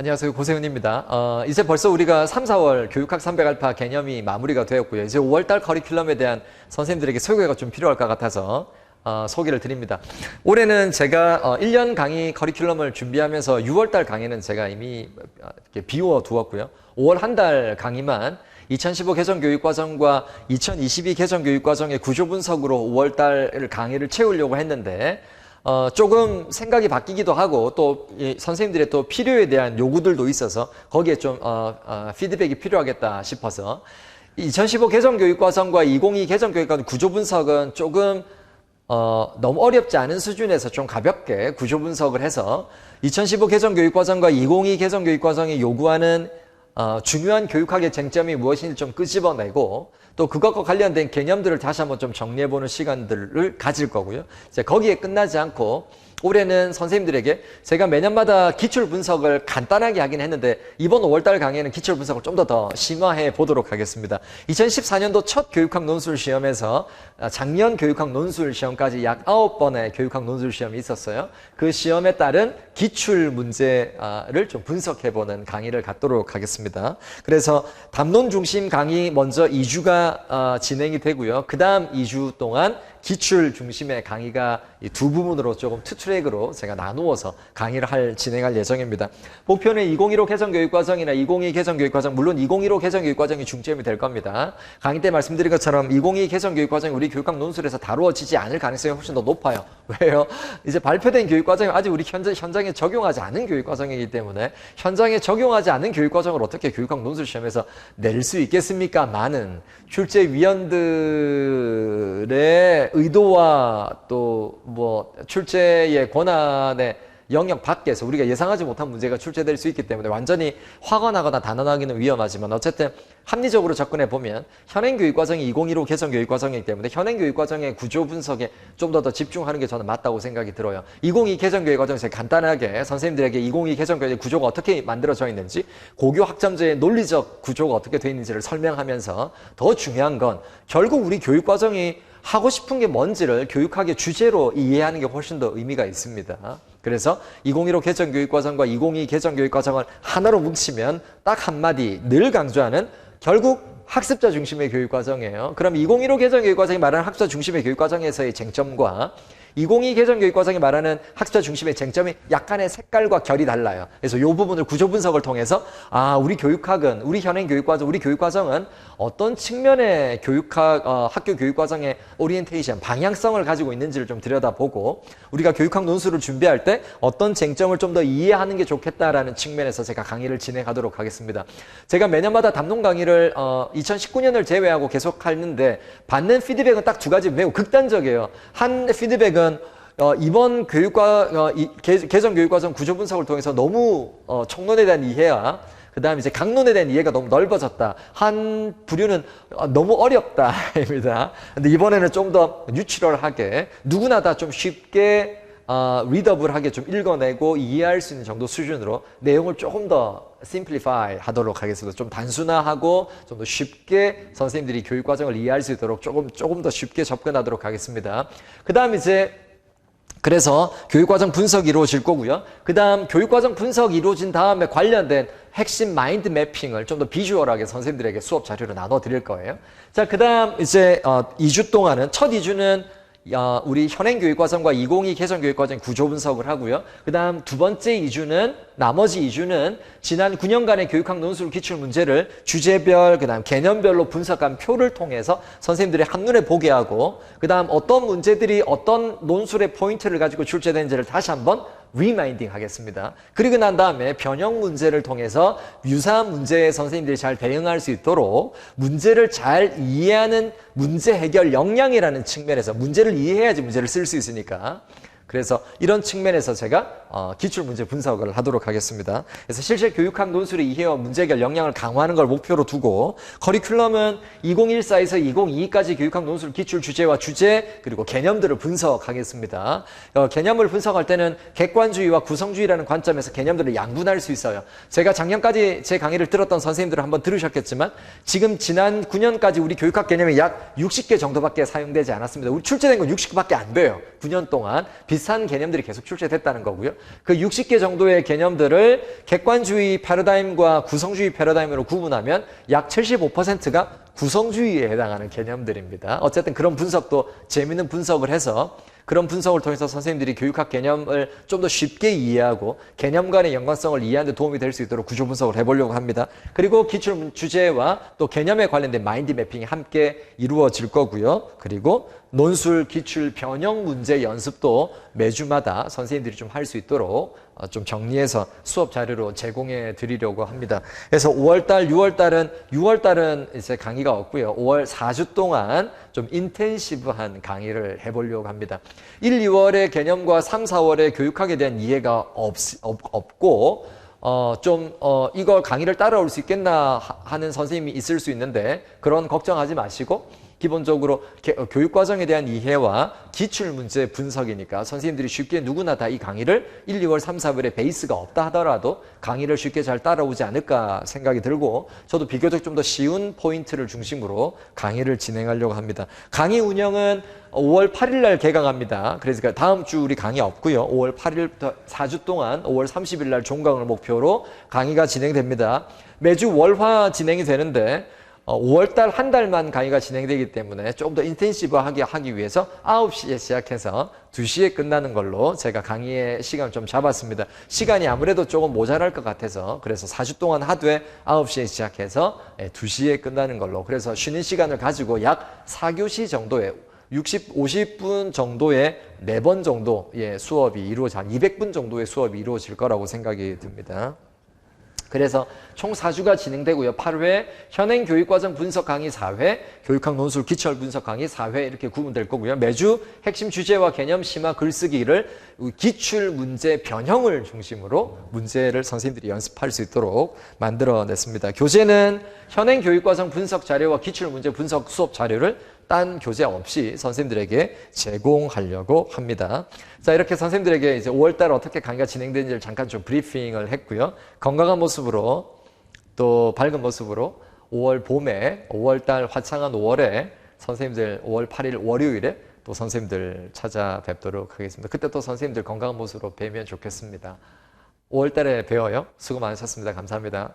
안녕하세요. 고세훈입니다. 이제 벌써 우리가 3, 4월 교육학 300알파 개념이 마무리가 되었고요. 이제 5월달 커리큘럼에 대한 선생님들에게 소개가 좀 필요할 것 같아서 소개를 드립니다. 올해는 제가 1년 강의 커리큘럼을 준비하면서 6월달 강의는 제가 이미 이렇게 비워 두었고요. 5월 한 달 강의만 2015 개정교육과정과 2022 개정교육과정의 구조 분석으로 5월달 강의를 채우려고 했는데 조금 생각이 바뀌기도 하고 또 선생님들의 또 필요에 대한 요구들도 있어서 거기에 좀 피드백이 필요하겠다 싶어서 2015 개정교육과정과 2022 개정교육과정 구조 분석은 조금 너무 어렵지 않은 수준에서 좀 가볍게 구조 분석을 해서 2015 개정교육과정과 2022 개정교육과정이 요구하는 중요한 교육학의 쟁점이 무엇인지 좀 끄집어내고 또 그것과 관련된 개념들을 다시 한번 좀 정리해보는 시간들을 가질 거고요. 이제 거기에 끝나지 않고 올해는 선생님들에게 제가 매년마다 기출 분석을 간단하게 하긴 했는데 이번 5월달 강의에는 기출 분석을 좀 더 심화해 보도록 하겠습니다. 2014년도 첫 교육학 논술 시험에서 작년 교육학 논술 시험까지 약 9번의 교육학 논술 시험이 있었어요. 그 시험에 따른 기출 문제를 좀 분석해보는 강의를 갖도록 하겠습니다. 그래서 담론 중심 강의 먼저 2주가 진행이 되고요. 그 다음 2주 동안 기출 중심의 강의가 이 두 부분으로 조금 투 트랙으로 제가 나누어서 강의를 진행할 예정입니다. 목표는 2015 개정교육과정이나 2022 개정교육과정, 물론 2015 개정교육과정이 중점이 될 겁니다. 강의 때 말씀드린 것처럼 2022 개정교육과정이 우리 교육학 논술에서 다루어지지 않을 가능성이 훨씬 더 높아요. 왜요? 이제 발표된 교육과정이 아직 우리 현장에 적용하지 않은 교육과정이기 때문에 현장에 적용하지 않은 교육과정을 어떻게 교육학 논술 시험에서 낼 수 있겠습니까? 많은 출제위원들의 의도와 또 출제의 권한의 영역 밖에서 우리가 예상하지 못한 문제가 출제될 수 있기 때문에 완전히 확언하거나 단언하기는 위험하지만 어쨌든 합리적으로 접근해 보면 현행교육과정이 2015 개정교육과정이기 때문에 현행교육과정의 구조 분석에 좀 더 집중하는 게 저는 맞다고 생각이 들어요. 2022 개정교육과정에서 간단하게 선생님들에게 2022 개정교육 구조가 어떻게 만들어져 있는지 고교 학점제의 논리적 구조가 어떻게 되어 있는지를 설명하면서 더 중요한 건 결국 우리 교육과정이 하고 싶은 게 뭔지를 교육학의 주제로 이해하는 게 훨씬 더 의미가 있습니다. 그래서 2015 개정교육과정과 2022 개정교육과정을 하나로 뭉치면 딱 한마디 늘 강조하는 결국 학습자 중심의 교육과정이에요. 그럼 2015 개정교육과정이 말하는 학습자 중심의 교육과정에서의 쟁점과 2022 개정교육과정이 말하는 학습자 중심의 쟁점이 약간의 색깔과 결이 달라요. 그래서 이 부분을 구조 분석을 통해서 우리 교육학은, 우리 현행 교육과정, 우리 교육과정은 어떤 측면의 학교 교육과정의 오리엔테이션, 방향성을 가지고 있는지를 좀 들여다보고 우리가 교육학 논술을 준비할 때 어떤 쟁점을 좀 더 이해하는 게 좋겠다라는 측면에서 제가 강의를 진행하도록 하겠습니다. 제가 매년마다 담론 강의를 2019년을 제외하고 계속 하는데 받는 피드백은 딱 두 가지 매우 극단적이에요. 한 피드백은 이번 개정교육과정 구조 분석을 통해서 너무 총론에 대한 이해와 그 다음에 이제 강론에 대한 이해가 너무 넓어졌다. 한 부류는 너무 어렵다입니다. 근데 이번에는 좀 더 뉴트럴하게 누구나 다 좀 쉽게 리더블하게 좀 읽어내고 이해할 수 있는 정도 수준으로 내용을 조금 더 심플리파이 하도록 하겠습니다. 좀 단순화하고 좀 더 쉽게 선생님들이 교육과정을 이해할 수 있도록 조금 더 쉽게 접근하도록 하겠습니다. 그 다음 이제 그래서 교육과정 분석이 이루어질 거고요. 그 다음 교육과정 분석이 이루어진 다음에 관련된 핵심 마인드 매핑을 좀 더 비주얼하게 선생님들에게 수업 자료로 나눠 드릴 거예요. 자, 그 다음 이제 2주 동안은 첫 2주는 우리 현행교육과정과 2022 개정교육과정 구조 분석을 하고요. 그 다음 두 번째 2주는 나머지 2주는 지난 9년간의 교육학 논술 기출 문제를 주제별, 그 다음 개념별로 분석한 표를 통해서 선생님들이 한눈에 보게 하고 그 다음 어떤 문제들이 어떤 논술의 포인트를 가지고 출제되는지를 다시 한번 리마인딩 하겠습니다. 그리고 난 다음에 변형 문제를 통해서 유사한 문제에 선생님들이 잘 대응할 수 있도록 문제를 잘 이해하는 문제 해결 역량이라는 측면에서 문제를 이해해야지 문제를 쓸 수 있으니까 그래서 이런 측면에서 제가 기출문제 분석을 하도록 하겠습니다. 그래서 실제 교육학 논술의 이해와 문제 해결 역량을 강화하는 걸 목표로 두고 커리큘럼은 2014에서 2022까지 교육학 논술 기출 주제와 주제 그리고 개념들을 분석하겠습니다. 개념을 분석할 때는 객관주의와 구성주의라는 관점에서 개념들을 양분할 수 있어요. 제가 작년까지 제 강의를 들었던 선생님들은 한번 들으셨겠지만 지난 9년까지 우리 교육학 개념이 약 60개 정도밖에 사용되지 않았습니다. 우리 출제된 건 60개밖에 안 돼요. 9년 동안. 비슷한 개념들이 계속 출제됐다는 거고요. 그 60개 정도의 개념들을 객관주의 패러다임과 구성주의 패러다임으로 구분하면 약 75%가 구성주의에 해당하는 개념들입니다. 어쨌든 그런 분석도 재미있는 분석을 해서 그런 분석을 통해서 선생님들이 교육학 개념을 좀 더 쉽게 이해하고 개념 간의 연관성을 이해하는 데 도움이 될 수 있도록 구조 분석을 해보려고 합니다. 그리고 기출 주제와 또 개념에 관련된 마인드 매핑이 함께 이루어질 거고요. 그리고 논술, 기출, 변형 문제 연습도 매주마다 선생님들이 좀 할 수 있도록 좀 정리해서 수업 자료로 제공해 드리려고 합니다. 그래서 5월달, 6월달은 이제 강의가 없고요. 5월 4주 동안 좀 인텐시브한 강의를 해보려고 합니다. 1, 2월의 개념과 3, 4월의 교육학에 대한 이해가 없고 이거 강의를 따라올 수 있겠나 하는 선생님이 있을 수 있는데 그런 걱정하지 마시고 기본적으로 교육과정에 대한 이해와 기출문제 분석이니까 선생님들이 쉽게 누구나 다 이 강의를 1, 2월, 3, 4월에 베이스가 없다 하더라도 강의를 쉽게 잘 따라오지 않을까 생각이 들고 저도 비교적 좀 더 쉬운 포인트를 중심으로 강의를 진행하려고 합니다. 강의 운영은 5월 8일 날 개강합니다. 그래서 다음 주 우리 강의 없고요. 5월 8일부터 4주 동안 5월 30일 날 종강을 목표로 강의가 진행됩니다. 매주 월화 진행이 되는데 5월달 한 달만 강의가 진행되기 때문에 조금 더 인텐시브하게 하기 위해서 9시에 시작해서 2시에 끝나는 걸로 제가 강의의 시간을 좀 잡았습니다. 시간이 아무래도 조금 모자랄 것 같아서 그래서 4주 동안 하루에 9시에 시작해서 2시에 끝나는 걸로 그래서 쉬는 시간을 가지고 약 4교시 정도의 50분 정도의 4번 정도의 수업이 이루어져 한 200분 정도의 수업이 이루어질 거라고 생각이 듭니다. 그래서 총 4주가 진행되고요. 8회 현행 교육과정 분석 강의 4회, 교육학 논술 기출 분석 강의 4회 이렇게 구분될 거고요. 매주 핵심 주제와 개념, 심화, 글쓰기를 기출 문제 변형을 중심으로 문제를 선생님들이 연습할 수 있도록 만들어냈습니다. 교재는 현행 교육과정 분석 자료와 기출 문제 분석 수업 자료를 딴 교재 없이 선생님들에게 제공하려고 합니다. 자, 이렇게 선생님들에게 이제 5월달 어떻게 강의가 진행되는지를 잠깐 좀 브리핑을 했고요. 건강한 모습으로 또 밝은 모습으로 5월 봄에 5월달 화창한 5월에 선생님들 5월 8일 월요일에 또 선생님들 찾아뵙도록 하겠습니다. 그때 또 선생님들 건강한 모습으로 뵈면 좋겠습니다. 5월달에 뵈어요. 수고 많으셨습니다. 감사합니다.